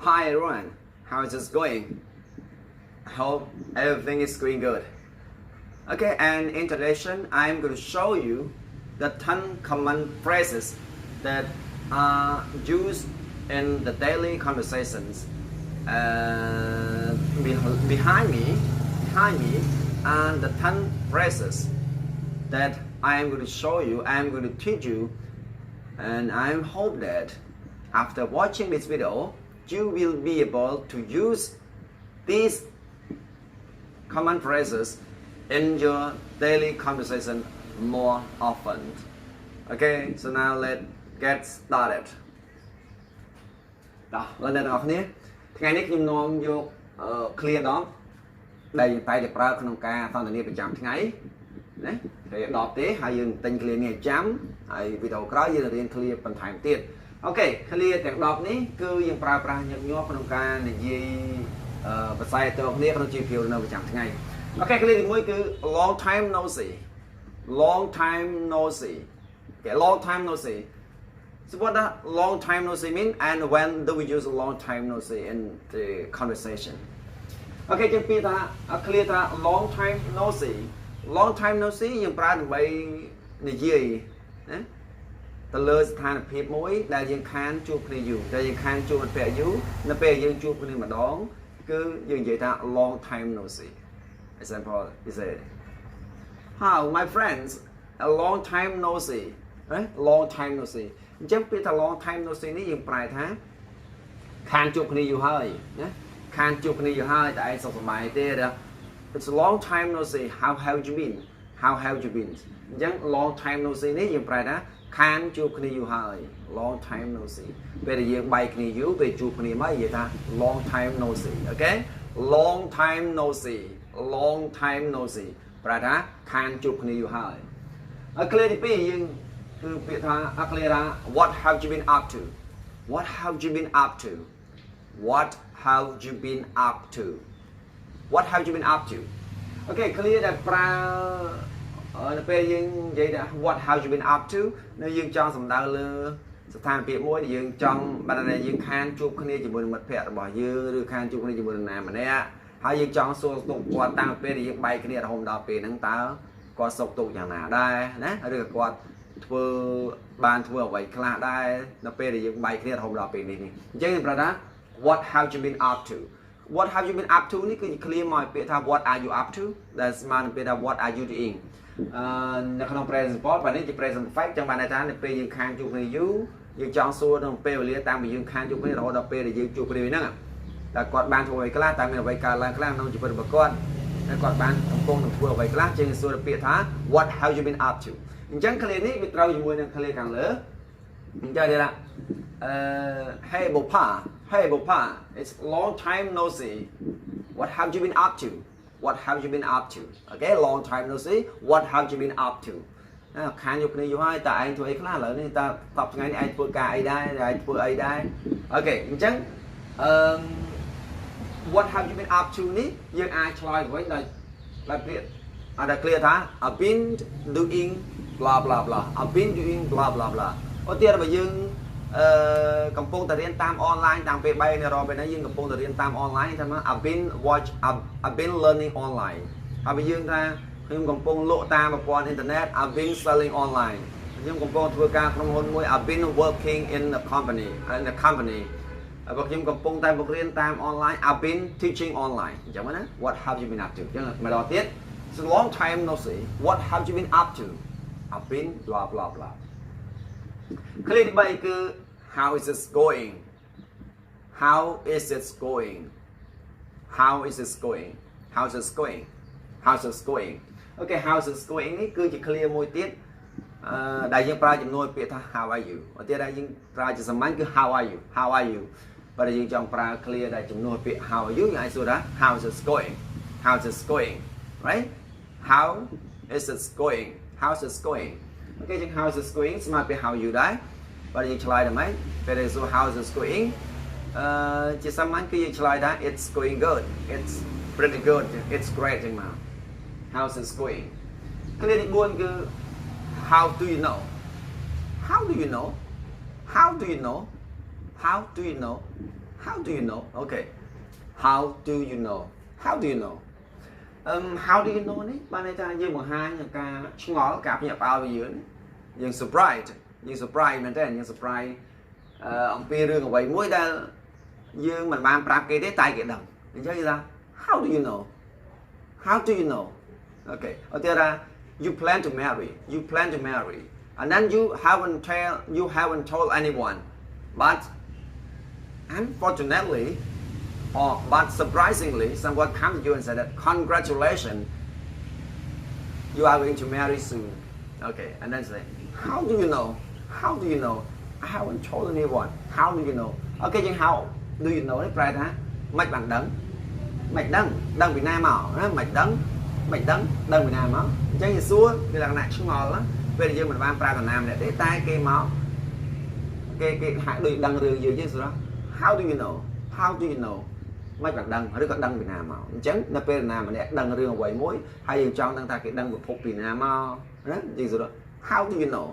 Hi everyone, how is this going? I hope everything is going good. Okay, and in today's lesson, I'm going to show you the 10 common phrases that are used in the daily conversations. Behind me are the 10 phrases that I'm going to show you, I'm going to teach you, and I hope that after watching this video, you will be able to use these common phrases in your daily conversation more often. Okay, so now let's get started. លោកអ្នកទាំងអស់គ្នាថ្ងៃនេះខ្ញុំនាំយក clear ដងដែលតែប្រើក្នុងការសន្ទនាប្រចាំថ្ងៃណាតែ10ទេហើយយើងទិញ clear នេះចាំហើយវីដេអូក្រោយយើងរៀន clear បន្ថែមទៀតអូខេ clear ទាំង10នេះគឺយើងប្រើប្រាស់ញឹកញាប់ក្នុងការនិយាយភាសាទៅគ្នាក្នុងជីវភាពនៅប្រចាំថ្ងៃអូខេ clear ទី1គឺ long time no see long time no see okay long time no see. So what does long time no see mean, and when do we use a long time no see in the conversation? Okay, just be that clear that long time no see. Long time no see យើងប្រើដើម្បីនិយាយណាទៅលើស្ថានភាពមួយដែលយើងខានជួបគ្នាយូរដែលយើងខានជួបមិត្តភក្តិយូរនៅពេលយើងជួបគ្នាម្ដងគឺយើងនិយាយថា long time no see. Example is it? How my friends, a long time no see. Right? Long time no see. អញ្ចឹងពេលថា long time no see នេះយើងប្រែថាខានជួបគ្នាយូរហើយណាខានជួបគ្នាយូរហើយតែឯងសុខសប្បាយទេ It's a long time no see. How have you been? How have you been? អញ្ចឹង long time no see នេះយើងប្រែថាខានជួបគ្នាយូរហើយ long time no see ពេលដែលយើងបែកគ្នាយូរពេលជួបគ្នាមកនិយាយថា long time no see. Okay? Long time no see. Long time no see ប្រែថាខានជួបគ្នាយូរហើយហើយ clear ទី2យើងគឺពាក្យថា clear ថា what have you been up to? What have you been up to? What have you been up to? What have you been up to? Okay, clear ដែលប្រើនៅពេលយើងនិយាយថា what have you been up to នៅយើងចង់សំដៅលើស្ថានភាពមួយដែលយើងចង់បានថាយើងខានជួបគ្នាជាមួយមិត្តភក្តិរបស់យើងឬខានជួបគ្នាជាមួយនរណាម្នាក់ហើយយើងចង់សួរទុកគាត់តាំងពីពេលដែលយើងបែកគ្នារហូតដល់ពេលហ្នឹងតើគាត់សុខទុក្ខយ៉ាងណាដែរណាឬគាត់ធ្វើបានធ្វើអ្វីខ្លះដែរនៅពេលដែលយើងបែកគ្នារហូតដល់ពេលនេះអញ្ចឹងយើងប្រើថា what have you been up to? What have you been up to នេះគឺ clear មកពាក្យថា what are you up to ដែលស្មើនឹងពាក្យថា what are you doing នៅក្នុង present simple បែរនេះជា present perfect ចឹងបានន័យថានៅពេលយើងខានជួបគ្នាយូរយើងចង់សួរក្នុងពេលវេលាតាំងពីយើងខានជួបគ្នារហូតដល់ពេលដែលយើងជួបគ្នាហ្នឹងតើគាត់បានធ្វើអ្វីខ្លះតើមានអ្វីកើតឡើងខ្លះក្នុងជីវិតរបស់គាត់ហើយគាត់បានកំពុងនឹងធ្វើអ្វីខ្លះជាងសួរពាក្យថា what have you been up to អញ្ចឹង clear នេះវាត្រូវជាមួយនឹង clear ខាងលើអញ្ចឹងគេថាhey Bopa it's long time no see what have you been up to what have you been up to okay long time no see what have you been up to ខានយកគ្នាយូរហើយតើឯងធ្វើអីខ្លះឥឡូវនេះតើតបថ្ងៃនេះឯងធ្វើការអីដែរឯងធ្វើអីដែរអូខេអញ្ចឹងwhat have you been up to នេះយើងអាចឆ្លើយទៅវិញដោយពាក្យអាច clear ថា I've been doing blah blah blah I've been doing blah blah blah ឧទាហរណ៍បើយើងកំពុងតែរៀនតាម online តាំងពី3នៅរហូតពេលនេះយើងកំពុងតែរៀនតាម online ថាមក I've been learning online ហើយបើយើងថាខ្ញុំកំពុងលក់តាមប្រព័ន្ធអ៊ីនធឺណិត I've been selling online ខ្ញុំកំពុងធ្វើការក្នុងហ៊ុនមួយ I've been working in a company បើខ្ញុំកំពុងតែបង្រៀនតាម online I've been teaching online អញ្ចឹងណា what have you been up to អញ្ចឹងម្ដងទៀត it's a long time no see what have you been up to I've been blah blah blah clear ទី3គឺ how is it going how is it going how is it going how is it going how is it going okay how is it going នេះគឺជា clear មួយទៀតដែលយើងប្រើចំនួនពាក្យថា how are you ឧទាហរណ៍ដែលយើងប្រើជាសាមញ្ញគឺ how are you បើយើងចង់ប្រើ clear ដែលចំនួនពាក្យ how are you យើងអាចសួរថា how is it going right how is it going how is it going okay ចឹង how is it going ស្មើពាក្យ how you ដែរបើយើងឆ្លើយទៅម៉េចពេលដែលសួរ how is it going ជាសាមញ្ញគឺយើងឆ្លើយថា it's going good it's pretty good it's great ចឹងមក how is it going clear ទី4គឺ how do you know how do you know how do you know how do you know how do you know okay how do you know how do you know how do you know នេះបានន័យថាយើងបង្ហាញការឆ្ងល់ការភ្ញាក់ផ្អើលរបស់យើង surprise យើង surprise មែនទេយើង surprise អំពីរឿងអ្វីមួយដែលយើងមិនបានប្រាប់គេទេតែគេដឹងអញ្ចឹងគេថា how do you know how do you know okay ឧទាហរណ៍ you plan to marry and then you haven't told anyone but unfortunately but surprisingly someone comes to you and said that congratulations you are going to marry soon okay and then say how do you know I haven't told anyone how do you know okay យើង how do you know នេះប្រែថាមិនបានដឹងពីណាមកណាមិនដឹងពីណាមកអញ្ចឹងយើងសួរវាលក្ខណៈឆ្ងល់ពេលយើងមិនបានប្រើតំណាម្នាក់ទេតែគេមកគេហាក់ដូចដឹងរឿងយើងសួរ how do you know មិនបានដឹងឬក៏ដឹងពីណាមកអញ្ចឹងនៅពេលណាម្នាក់ដឹងរឿងអ្វីមួយហើយយើងចង់ដឹងថាគេដឹងប្រភពពីណាមកណាយើងសួរ how do you know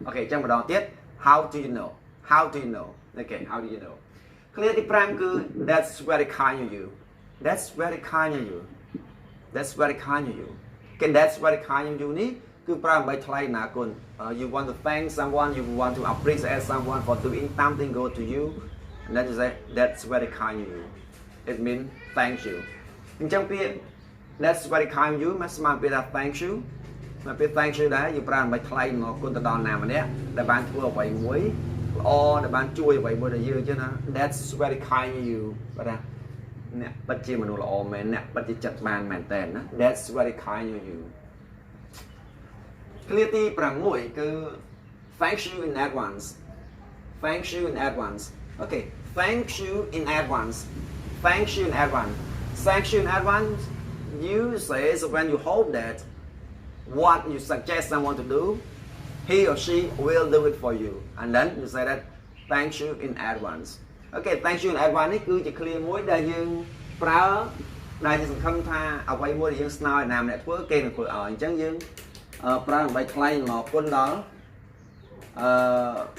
អូខេអញ្ចឹងម្ដងទៀត how do you know អូខេ how do you know clear ទី5គឺ that's very kind of you okay that's very kind of you គេ that's very kind of you នេះគឺប្រើដើម្បីថ្លែងអំណរគុណ you want to thank someone you want to appreciate someone for doing something good to you and then you say that's very kind of you it means thank you អញ្ចឹងពាក្យ that's very kind of you មកស្មើពាក្យថា thank you មកពាក្យ thank you ដែរយើងប្រើដើម្បីថ្លែងអំណរគុណទៅដល់ណាម្នាក់ដែលបានធ្វើអ្វីមួយល្អដែលបានជួយអ្វីមួយដល់យើងអញ្ចឹងណា that's very kind of you បាទណាអ្នកពិតជាមនុស្សល្អមែនអ្នកពិតជាចិត្តបានមែនតើណា that's very kind of you clear ទី6គឺ thank you in advance okay thank you in advance you say so when you hope that what you suggest someone to do he or she will do it for you and then you say that thank you in advance okay thank you in advance នេះគឺជា clear មួយដែលយើងប្រើដែលយើងសង្ឃឹមថាអ្វីមួយដែលយើងស្នើឲ្យណាម្នាក់ធ្វើគេនឹងធ្វើឲ្យអញ្ចឹងយើងប្រើដើម្បីថ្លែងអំណរគុណដល់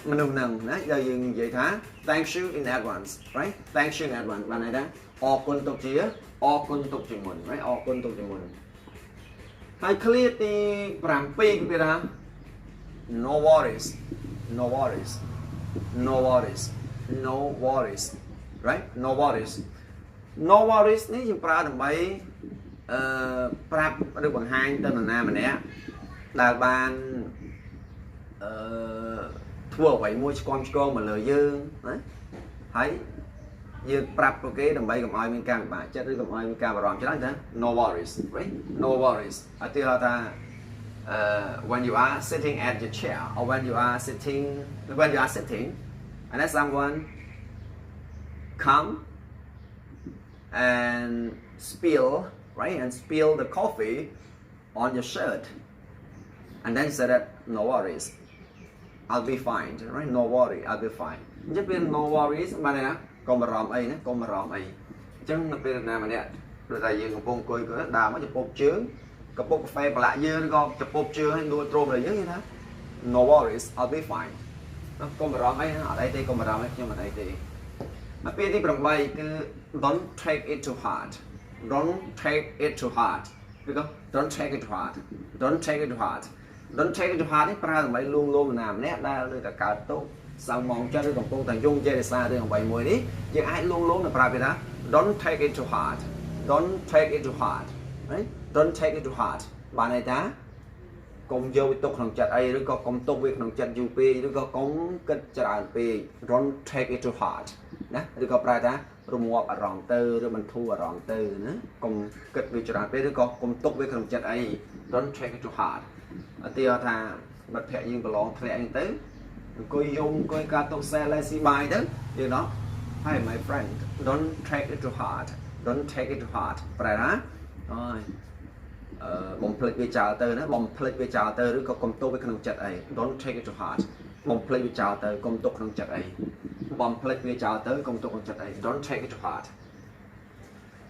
មនុស្សហ្នឹងណាដែលយើងនិយាយថា thank you in advance right thank you in advance បានន័យថាអរគុណទុកជាមុន right អរគុណទុកជាមុនហើយ clear ទី7គឺគេថា no worries right no worries នេះយើងប្រើដើម្បីប្រាប់ឬបង្ហាញទៅនរណាម្នាក់ដែលបានធ្វើអ្វីមួយឆ្កងមកលើយើងណាហើយយើងប្រាប់ពួកគេដើម្បីកុំឲ្យមានការពិបាកចិត្តឬកុំឲ្យមានការបារម្ភច្រើនថា no worries right no worries ឧទាហរណ៍ថា when you are sitting at your chair or when you are sitting and then someone come and spill the coffee on your shirt and then say that no worries I'll be fine right no worry I'll be fine អញ្ចឹងពេល no worries បានទេណាកុំបារម្ភអីណាកុំបារម្ភអីអញ្ចឹងនៅពេលណាម្នាក់ដូចតែយើងកំពុងអង្គុយក៏ដើរមកចំពោះជើងកំពុងកាហ្វេប្រឡាក់យើងឬក៏ចំពោះជើងឲ្យដួលទ្រោមលើយើងគេថា no worries I'll be fine កុំបារម្ភអីណាអត់អីទេកុំបារម្ភអីខ្ញុំអត់អីទេមកពេលទី8គឺ don't take it too hard don't take it too hard នេះប្រើដើម្បីលួងលោមណាម្នាក់ដែលឬតែកើតទុកសៅម៉ងចិត្តឬកំពុងតែយងចេះរសាររឿងអ្វីមួយនេះយើងអាចលួងលោមទៅប្រើវាថា don't take it too hard right don't take it too hard បានន័យថាកុំយកវាទុកក្នុងចិត្តអីឬក៏កុំទុកវាក្នុងចិត្តយូរពេកឬក៏កុំគិតច្រើនពេក don't take it too hard ណាឬក៏ប្រើថារងាប់អារម្មណ៍ទៅឬបន្ធូរអារម្មណ៍ទៅណាកុំគិតវាច្រើនពេកឬក៏កុំទុកវាក្នុងចិត្តអី don't take it too hard ឧទាហរណ៍ថាមិត្តភក្តិយើងប្រឡងធ្លាក់អីទៅអង្គុយយំអង្គុយកាត់ទុកសែលស៊ីបាយទៅយើងណោះ Hi my friend don't take it too hard ប្រែថាអូយបំភ្លេចវាចោលទៅណាបំភ្លេចវាចោលទៅឬក៏កុំទុកវាក្នុងចិត្តអី don't take it too hard បំភ្លេចវាចោលទៅកុំទុកក្នុងចិត្តអីបំភ្លេចវាចោលទៅកុំទុកក្នុងចិត្តអី don't take it too hard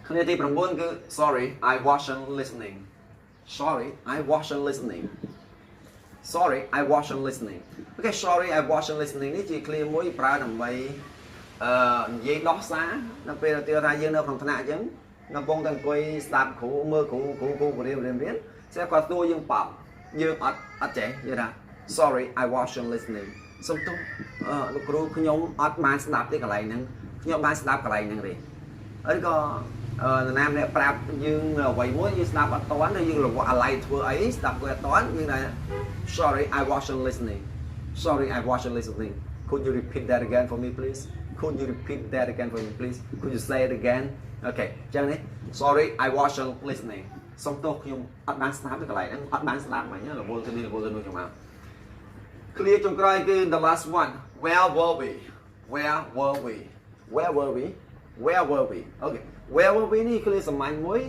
គ្នាទី9គឺ sorry I wasn't listening okay sorry I wasn't listening នេះជា clear មួយប្រើដើម្បី dây đót xá nó về tiêu thay dương đâu còn thằng nào chứ nó bông thằng quay start cũ mưa cũ của riêng biết sẽ qua tôi dương bọc dương ở trẻ như là sorry I wasn't listening xong tôi lúc rồi khi nhóm ở mang start cái này nè nhóm mang start cái này nè đi ấy có nam này prap dương quay muối như start ở toán đây dương là lại thua ấy start của toán như này sorry I wasn't listening sorry I wasn't listening could you repeat that again for me please could you repeat that again for me please could you say it again okay chẳng đấy sorry I wasn't listening xong tôi nhưng advanced snap cái này nó advanced snap mà nhá là vô tình vô tình trong nào clear trong cái cái the last one where were we where were we where were we where were we okay where were weนี่คือสมัยมุ้ย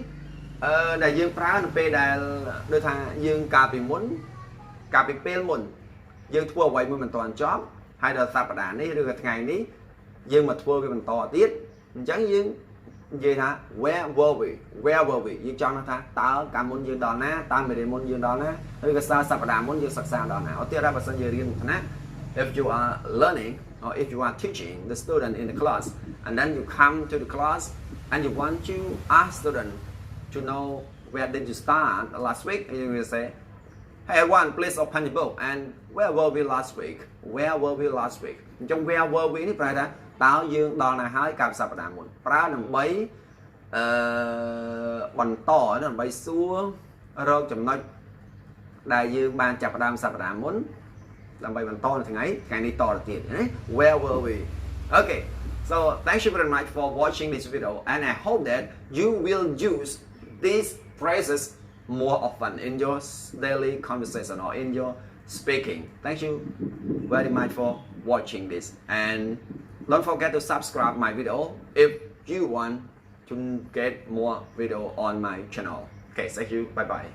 đại dương phá nó pe đại đôi thằng dương cà bị muốn cà bị pe muốn dương thua vậy mà mình toàn job hai đợt sạp đạn này được ngày ní dương mà thua cái mình to tiết chẳng dương gì hả where were we dương cho nó tha tao cả môn dương đòn á tao mày đến môn dương đòn á rồi cái sao sạp đạn môn dương sạc sao đòn nào tiếp ra bà sân dương riêng thằng á if you are learning or if you are teaching the student in the class and then you come to the class and you want to ask student to know where did you start last week and you will say hey everyone please open the book and where were we last week where were we last week trong where were we ní phải ra tao dương đòn này hái cam sạp đạn một pra nằm bấy bằng to nó bay xuống rồi chấm nói đại dương ban chập đam sạp đạn muốn làm bay bằng to là thằng ấy cái này to là tiền đấy where were we okay so thank you very much for watching this video and I hope that you will use these phrases more often in your daily conversation or in your speaking. Thank you very much for watching this and don't forget to subscribe my video if you want to get more video on my channel. Okay, thank you. Bye bye.